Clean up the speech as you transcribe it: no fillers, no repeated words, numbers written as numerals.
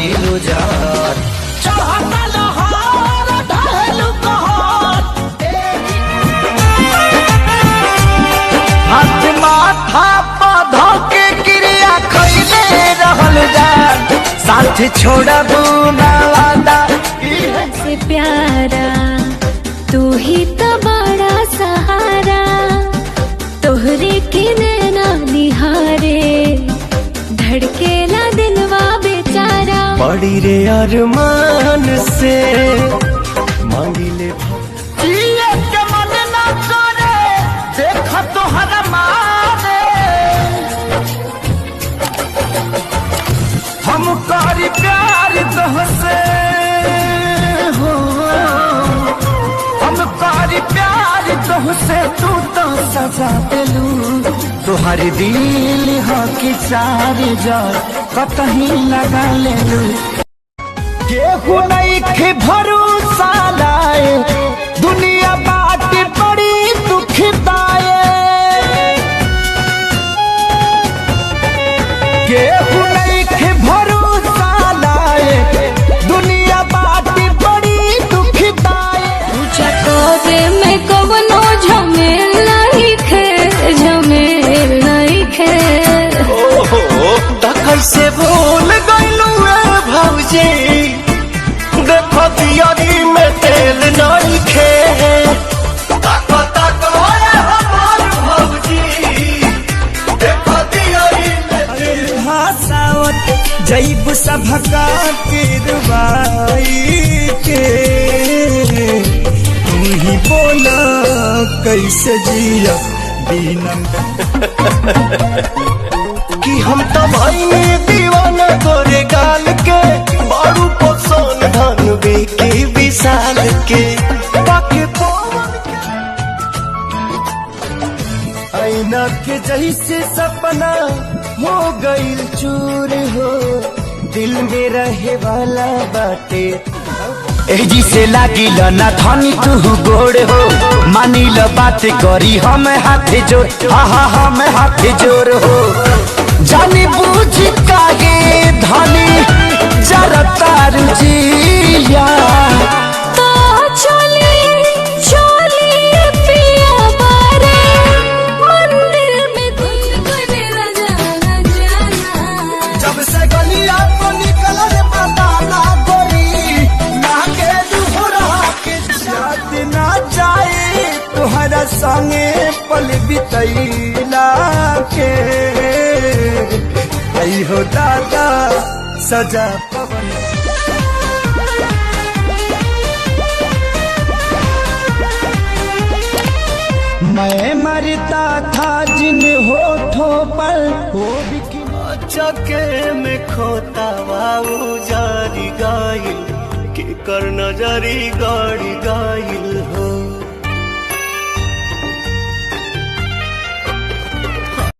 गइलू जान। चढ़ता लहर ढहेलू कहर, हाथ माथा पौधा के क्रिया खैले रहल जान। साथ छोड़बू ना वादा से प्यारा तू ही तो बड़ा सहारा। तोहरे के नैना निहारे धड़केला दिलवा बेचारा। बड़ी रे अरमान से मांगिले जिए के मन ना करे देख तोहर मारे। हम करी प्यार तोहसे हो, हम करी प्यार तोहसे तू तो सजा देलू। तुहारी दिल हो कि चार जार कतही लगा लेलू। केहू नहीं के भरोसा लाए दुनिया बात बड़ी दुखदाए। केहू नहीं के भरोसा लाए दुनिया बात बड़ी दुखदाए। चकोरे में कवनो झमेल नहीं खे, झमेल नहीं खे। ओहो त कैसे भूल गइलू भौजी, देखो दियारी में तेल नहीं खे। ताको ताको हमार भौजी, देखो दियारी में तेल। हसावत जैब सभका किरवाई के, तू ही बोला कैसे जिया दीनम। कि हम तो भाई दीवाना गोरे गाल के, बारू पोसन धन बेके विशाल के। पाके आईना के जैसे सपना हो गइल चूर हो, दिल में रहे वाला बाटे। एजी से लागिल ना धनी तू गोड़ हो, मानिल बात करी हम हाथ जोड़। हाँ हम हाथ जोड़ हो, जानी बूझ कागे धनी जरा तारू जिया। तो चली चली पिया बारे मंदिर में गुनगुन रजाना जाना। जब से गलिया तो निकल रे बताना गोरी, ना के दुहरा के याद ना जाए तुहरा संगे पल बितैला के। आई हो दादा सजा पवन, मैं मरता था जिन होठों पर हो बिकी। चके में खोता वाऊ जारी गाइल के कर नजरी गाड़ी गाइल हो।